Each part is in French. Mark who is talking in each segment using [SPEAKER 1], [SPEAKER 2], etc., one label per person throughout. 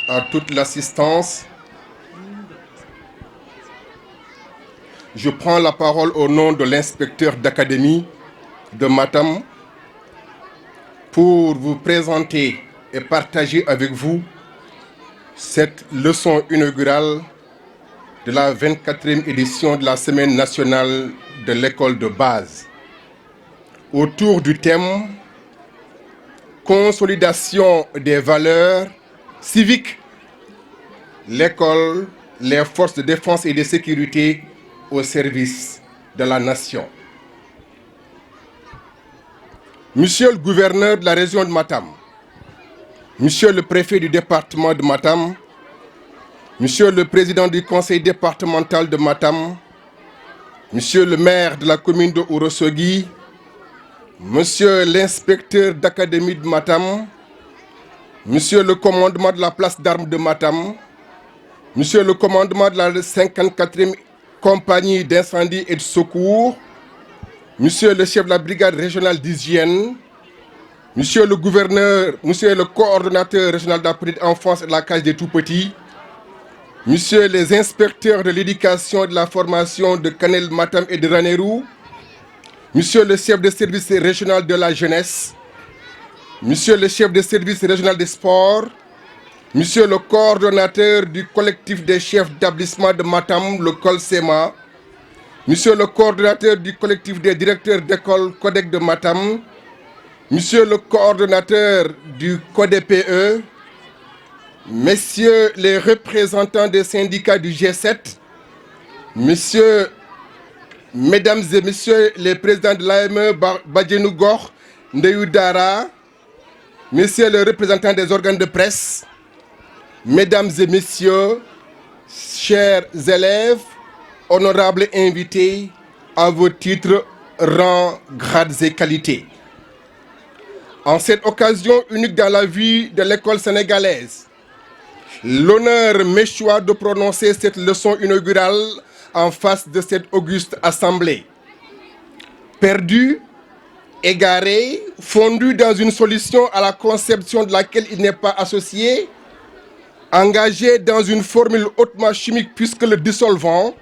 [SPEAKER 1] à toute l'assistance. Je prends la parole au nom de l'inspecteur d'académie de Matam pour vous présenter et partager avec vous cette leçon inaugurale de la 24e édition de la Semaine nationale de l'école de base, autour du thème « Consolidation des valeurs civiques, l'école, les forces de défense et de sécurité au service de la nation ». Monsieur le gouverneur de la région de Matam, Monsieur le préfet du département de Matam, Monsieur le président du conseil départemental de Matam, Monsieur le maire de la commune de Ourossogui, Monsieur l'inspecteur d'académie de Matam, Monsieur le commandement de la place d'armes de Matam, Monsieur le commandement de la 54e compagnie d'incendie et de secours, Monsieur le chef de la brigade régionale d'hygiène, Monsieur le gouverneur, Monsieur le coordonnateur régional de la petite enfance et de la case des tout-petits, Monsieur les inspecteurs de l'éducation et de la formation de Kanel, Matam et de Ranérou, Monsieur le chef de service régional de la jeunesse, Monsieur le chef de service régional des sports, Monsieur le coordonnateur du collectif des chefs d'établissement de Matam, le COLSEMA, Monsieur le coordonnateur du collectif des directeurs d'école CODEC de Matam, Monsieur le coordonnateur du CODEPE, Messieurs les représentants des syndicats du G7, Mesdames et Messieurs les présidents de l'AME Badjenou Gor, Ndeyou Dara, Messieurs les représentants des organes de presse, Mesdames et Messieurs, chers élèves, honorables invités, à vos titres, rangs, grades et qualités. En cette occasion unique dans la vie de l'école sénégalaise, l'honneur m'échoit de prononcer cette leçon inaugurale en face de cette auguste assemblée. Perdu, égaré, fondu dans une solution à la conception de laquelle il n'est pas associé, engagé dans une formule hautement chimique puisque le dissolvant,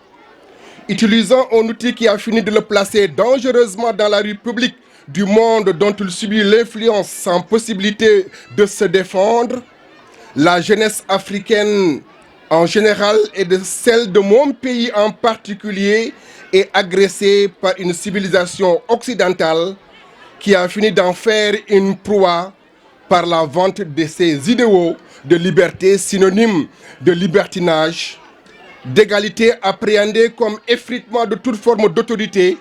[SPEAKER 1] utilisant un outil qui a fini de le placer dangereusement dans la rue publique du monde dont il subit l'influence sans possibilité de se défendre, la jeunesse africaine en général et de celle de mon pays en particulier est agressée par une civilisation occidentale qui a fini d'en faire une proie par la vente de ses idéaux de liberté synonyme de libertinage, d'égalité appréhendée comme effritement de toute forme d'autorité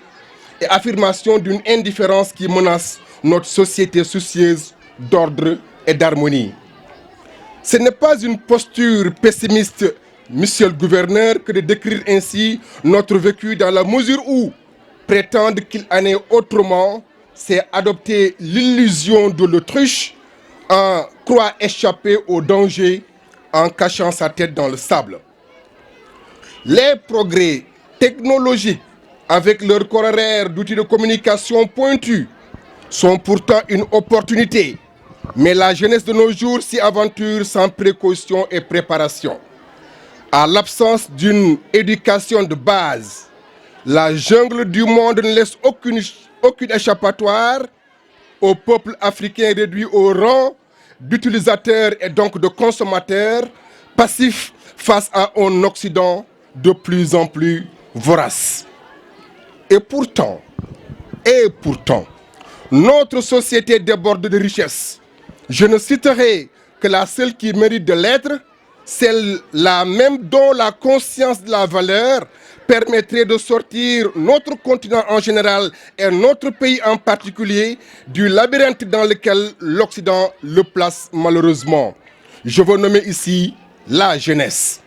[SPEAKER 1] et affirmation d'une indifférence qui menace notre société soucieuse d'ordre et d'harmonie. Ce n'est pas une posture pessimiste, monsieur le gouverneur, que de décrire ainsi notre vécu dans la mesure où prétendre qu'il en est autrement, c'est adopter l'illusion de l'autruche en croire échapper au danger en cachant sa tête dans le sable. Les progrès technologiques avec leur corollaire d'outils de communication pointus sont pourtant une opportunité, mais la jeunesse de nos jours s'y aventure sans précaution et préparation. À l'absence d'une éducation de base, la jungle du monde ne laisse aucune échappatoire au peuple africain réduit au rang d'utilisateurs et donc de consommateurs passifs face à un Occident de plus en plus vorace. Et pourtant, notre société déborde de richesses. Je ne citerai que la seule qui mérite de l'être, celle-là même dont la conscience de la valeur permettrait de sortir notre continent en général et notre pays en particulier du labyrinthe dans lequel l'Occident le place malheureusement. Je veux nommer ici la jeunesse.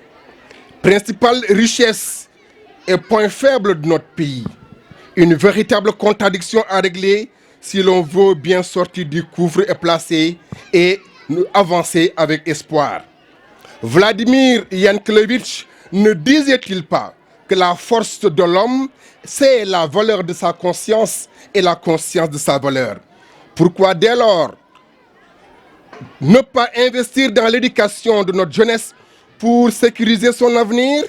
[SPEAKER 1] Principale richesse et point faible de notre pays. Une véritable contradiction à régler si l'on veut bien sortir du gouffre et placer et avancer avec espoir. Vladimir Yankelevitch ne disait-il pas que la force de l'homme, c'est la valeur de sa conscience et la conscience de sa valeur? Pourquoi dès lors Ne pas investir dans l'éducation de notre jeunesse pour sécuriser son avenir?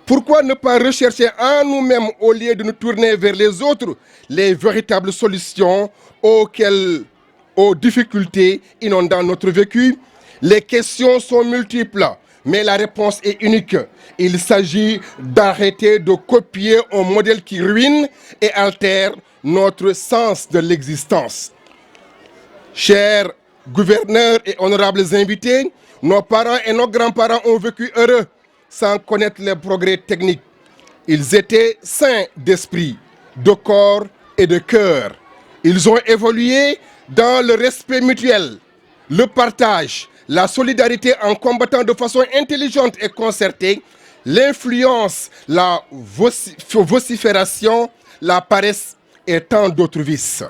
[SPEAKER 1] Pourquoi ne pas rechercher en nous-mêmes, au lieu de nous tourner vers les autres, les véritables solutions aux difficultés inondant notre vécu? Les questions sont multiples, mais la réponse est unique. Il s'agit d'arrêter de copier un modèle qui ruine et altère notre sens de l'existence. Chers gouverneurs et honorables invités, nos parents et nos grands-parents ont vécu heureux sans connaître les progrès techniques. Ils étaient sains d'esprit, de corps et de cœur. Ils ont évolué dans le respect mutuel, le partage, la solidarité en combattant de façon intelligente et concertée l'influence, la vocifération, la paresse et tant d'autres vices.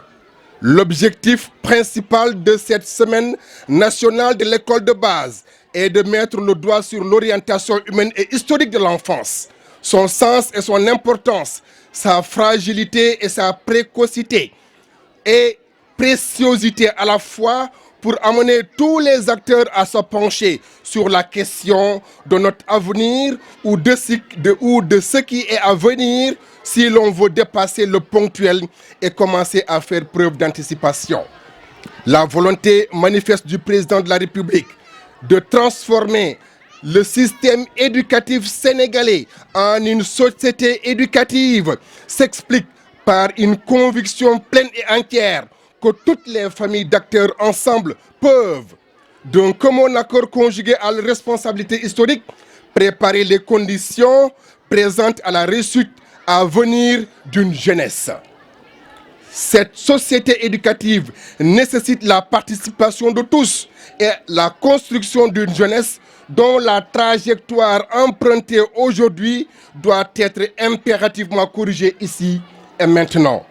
[SPEAKER 1] L'objectif principal de cette semaine nationale de l'école de base est de mettre le doigt sur l'orientation humaine et historique de l'enfance, son sens et son importance, sa fragilité et sa précocité et préciosité à la fois, pour amener tous les acteurs à se pencher sur la question de notre avenir ou de ce qui est à venir, si l'on veut dépasser le ponctuel et commencer à faire preuve d'anticipation. La volonté manifeste du président de la République de transformer le système éducatif sénégalais en une société éducative s'explique par une conviction pleine et entière que toutes les familles d'acteurs ensemble peuvent, d'un commun accord conjugué à la responsabilité historique, préparer les conditions présentes à la réussite à venir d'une jeunesse. Cette société éducative nécessite la participation de tous et la construction d'une jeunesse dont la trajectoire empruntée aujourd'hui doit être impérativement corrigée ici et maintenant.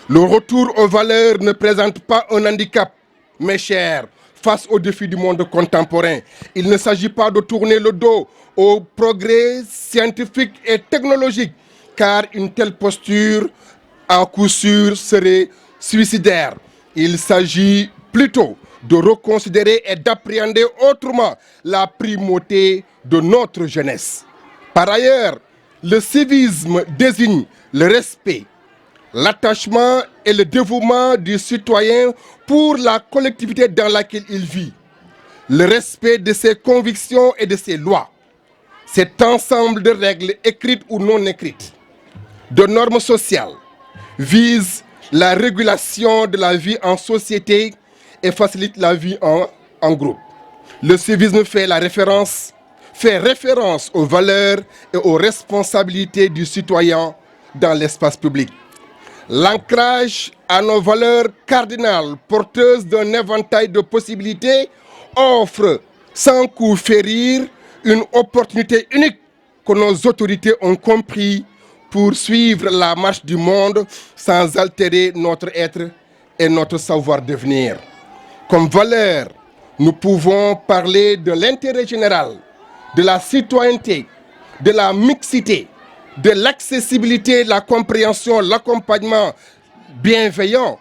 [SPEAKER 1] Le retour aux valeurs ne présente pas un handicap, mes chers, face aux défis du monde contemporain. Il ne s'agit pas de tourner le dos au progrès scientifique et technologique, car une telle posture, à coup sûr, serait suicidaire. Il s'agit plutôt de reconsidérer et d'appréhender autrement la primauté de notre jeunesse. Par ailleurs, le civisme désigne le respect, l'attachement et le dévouement du citoyen pour la collectivité dans laquelle il vit, le respect de ses convictions et de ses lois. Cet ensemble de règles écrites ou non écrites, de normes sociales, vise la régulation de la vie en société et facilite la vie en groupe. Le civisme fait référence aux valeurs et aux responsabilités du citoyen dans l'espace public. L'ancrage à nos valeurs cardinales porteuses d'un éventail de possibilités offre sans coup férir une opportunité unique que nos autorités ont compris pour suivre la marche du monde sans altérer notre être et notre savoir-devenir. Comme valeur, nous pouvons parler de l'intérêt général, de la citoyenneté, de la mixité, de l'accessibilité, la compréhension, l'accompagnement bienveillant,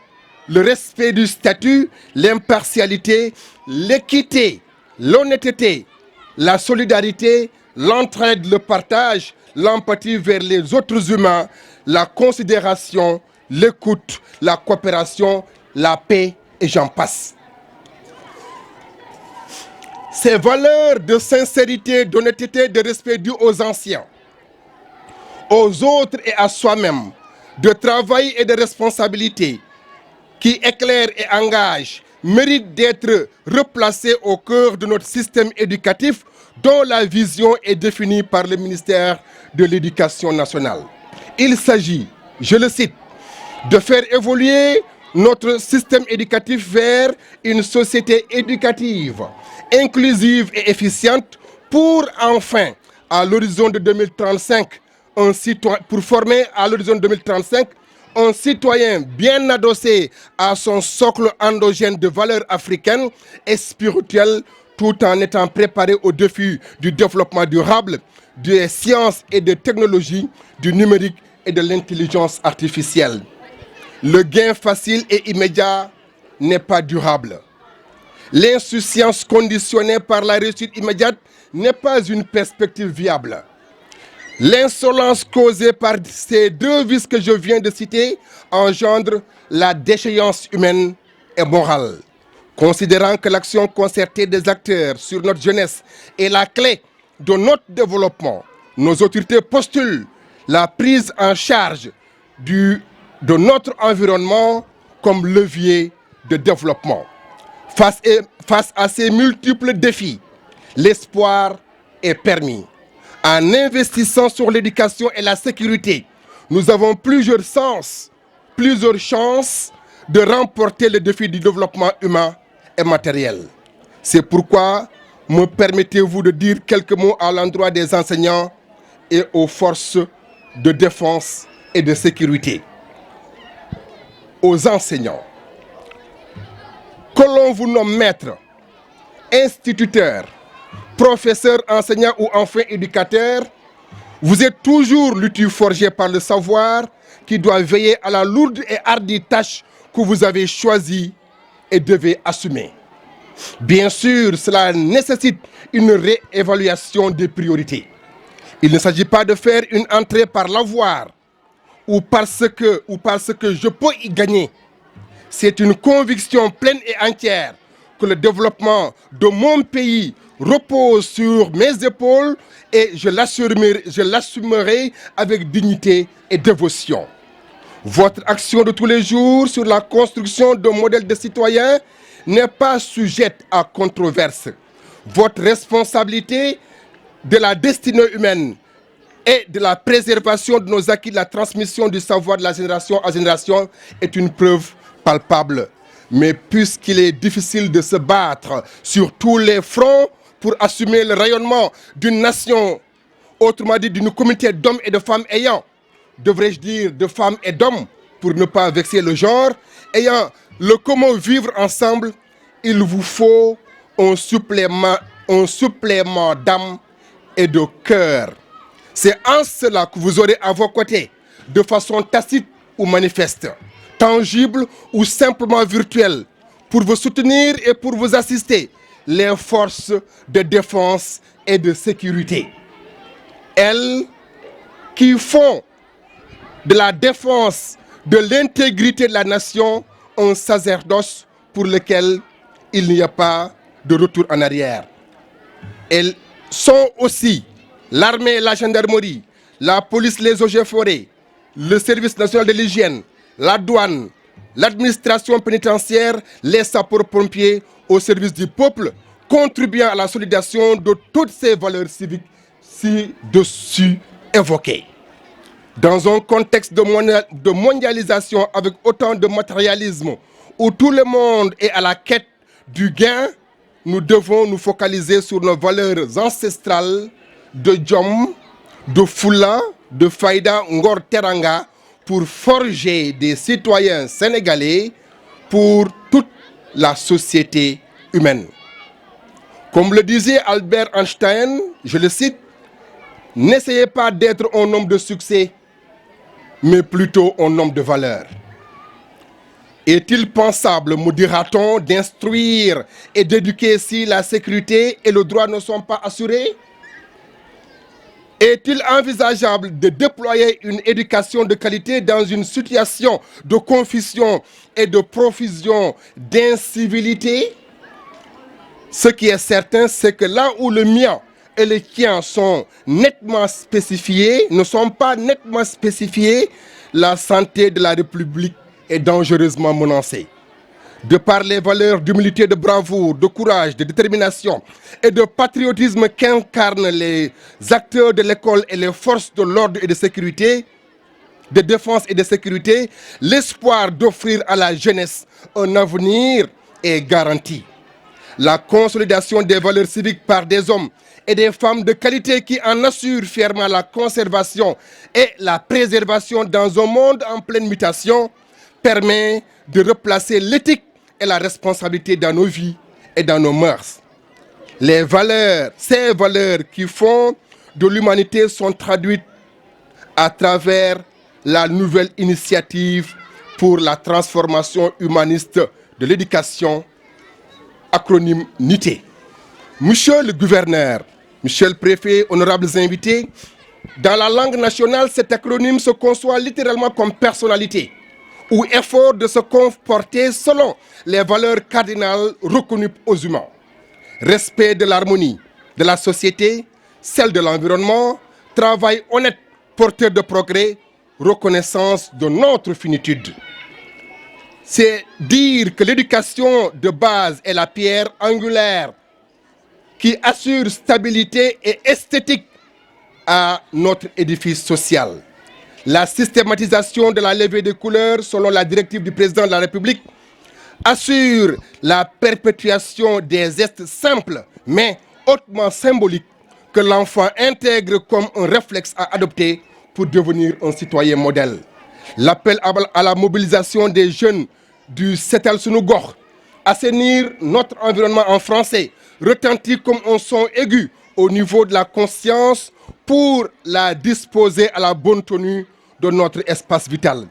[SPEAKER 1] le respect du statut, l'impartialité, l'équité, l'honnêteté, la solidarité, l'entraide, le partage, l'empathie vers les autres humains, la considération, l'écoute, la coopération, la paix et j'en passe. Ces valeurs de sincérité, d'honnêteté, de respect dû aux anciens, aux autres et à soi-même, de travail et de responsabilité, qui éclairent et engagent, méritent d'être replacés au cœur de notre système éducatif dont la vision est définie par le ministère de l'Éducation nationale. Il s'agit, je le cite, de faire évoluer notre système éducatif vers une société éducative, inclusive et efficiente pour enfin, à l'horizon de 2035, pour former à l'horizon 2035 un citoyen bien adossé à son socle endogène de valeurs africaines et spirituelles, tout en étant préparé aux défis du développement durable, des sciences et des technologies, du numérique et de l'intelligence artificielle. Le gain facile et immédiat n'est pas durable. L'insouciance conditionnée par la réussite immédiate n'est pas une perspective viable. L'insolence causée par ces deux vices que je viens de citer engendre la déchéance humaine et morale. Considérant que l'action concertée des acteurs sur notre jeunesse est la clé de notre développement, nos autorités postulent la prise en charge de notre environnement comme levier de développement. Face à ces multiples défis, l'espoir est permis. En investissant sur l'éducation et la sécurité, nous avons plusieurs chances de remporter le défi du développement humain et matériel. C'est pourquoi me permettez-vous de dire quelques mots à l'endroit des enseignants et aux forces de défense et de sécurité. Aux enseignants, que l'on vous nomme maître, instituteur, professeur, enseignant ou enfin éducateur, vous êtes toujours l'outil forgé par le savoir qui doit veiller à la lourde et hardie tâche que vous avez choisie et devez assumer. Bien sûr, cela nécessite une réévaluation des priorités. Il ne s'agit pas de faire une entrée par l'avoir ou parce que je peux y gagner. C'est une conviction pleine et entière que le développement de mon pays repose sur mes épaules et je l'assumerai avec dignité et dévotion. Votre action de tous les jours sur la construction d'un modèle de citoyen n'est pas sujette à controverse. Votre responsabilité de la destinée humaine et de la préservation de nos acquis, de la transmission du savoir de la génération à génération est une preuve palpable. Mais puisqu'il est difficile de se battre sur tous les fronts pour assumer le rayonnement d'une nation, autrement dit d'une communauté d'hommes et de femmes ayant, devrais-je dire de femmes et d'hommes, pour ne pas vexer le genre, ayant le comment vivre ensemble, il vous faut un supplément d'âme et de cœur. C'est en cela que vous aurez à vos côtés, de façon tacite ou manifeste, tangible ou simplement virtuelle, pour vous soutenir et pour vous assister, les forces de défense et de sécurité. Elles qui font de la défense de l'intégrité de la nation un sacerdoce pour lequel il n'y a pas de retour en arrière. Elles sont aussi l'armée et la gendarmerie, la police, les eaux et forêts, le service national de l'hygiène, la douane, l'administration pénitentiaire, les sapeurs-pompiers au service du peuple, contribuant à la solidation de toutes ces valeurs civiques ci-dessus évoquées. Dans un contexte de mondialisation avec autant de matérialisme, où tout le monde est à la quête du gain, nous devons nous focaliser sur nos valeurs ancestrales de Djom, de Fula, de Faïda, Ngor Teranga, pour forger des citoyens sénégalais pour toute la société humaine. Comme le disait Albert Einstein, je le cite, « N'essayez pas d'être un homme de succès, mais plutôt un homme de valeur. » Est-il pensable, me dira-t-on, d'instruire et d'éduquer si la sécurité et le droit ne sont pas assurés? Est-il envisageable de déployer une éducation de qualité dans une situation de confusion et de profusion d'incivilité? Ce qui est certain, c'est que là où le mien et le tien sont nettement spécifiés, ne sont pas nettement spécifiés, la santé de la République est dangereusement menacée. De par les valeurs d'humilité, de bravoure, de courage, de détermination et de patriotisme qu'incarnent les acteurs de l'école et les forces de l'ordre et de sécurité, de défense et de sécurité, l'espoir d'offrir à la jeunesse un avenir est garanti. La consolidation des valeurs civiques par des hommes et des femmes de qualité qui en assurent fièrement la conservation et la préservation dans un monde en pleine mutation permet de replacer l'éthique et la responsabilité dans nos vies et dans nos mœurs. Ces valeurs qui font de l'humanité sont traduites à travers la nouvelle initiative pour la transformation humaniste de l'éducation acronyme NITE. Monsieur le gouverneur, monsieur le préfet, honorables invités, dans la langue nationale, cet acronyme se conçoit littéralement comme personnalité ou effort de se comporter selon les valeurs cardinales reconnues aux humains. Respect de l'harmonie de la société, celle de l'environnement, travail honnête, porteur de progrès, reconnaissance de notre finitude. C'est dire que l'éducation de base est la pierre angulaire qui assure stabilité et esthétique à notre édifice social. La systématisation de la levée des couleurs selon la directive du président de la République assure la perpétuation des gestes simples mais hautement symboliques que l'enfant intègre comme un réflexe à adopter pour devenir un citoyen modèle. L'appel à la mobilisation des jeunes du Setal Sunu Gox, assainir notre environnement en français, retentit comme un son aigu au niveau de la conscience pour la disposer à la bonne tenue de notre espace vital.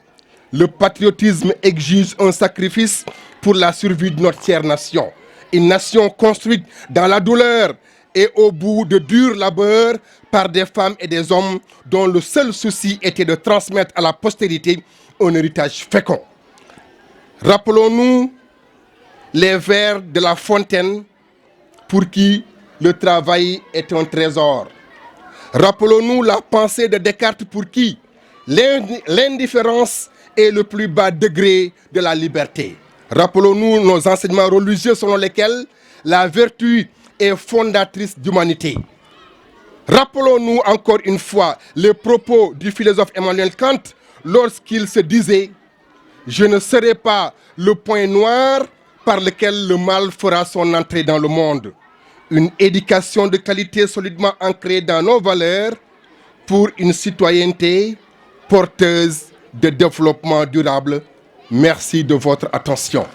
[SPEAKER 1] Le patriotisme exige un sacrifice pour la survie de notre chère nation. Une nation construite dans la douleur et au bout de durs labeurs par des femmes et des hommes dont le seul souci était de transmettre à la postérité un héritage fécond. Rappelons-nous les vers de La Fontaine pour qui le travail est un trésor. Rappelons-nous la pensée de Descartes pour qui l'indifférence est le plus bas degré de la liberté. Rappelons-nous nos enseignements religieux selon lesquels la vertu est fondatrice d'humanité. Rappelons-nous encore une fois les propos du philosophe Emmanuel Kant lorsqu'il se disait « Je ne serai pas le point noir par lequel le mal fera son entrée dans le monde ». Une éducation de qualité solidement ancrée dans nos valeurs pour une citoyenneté porteuse de développement durable. Merci de votre attention.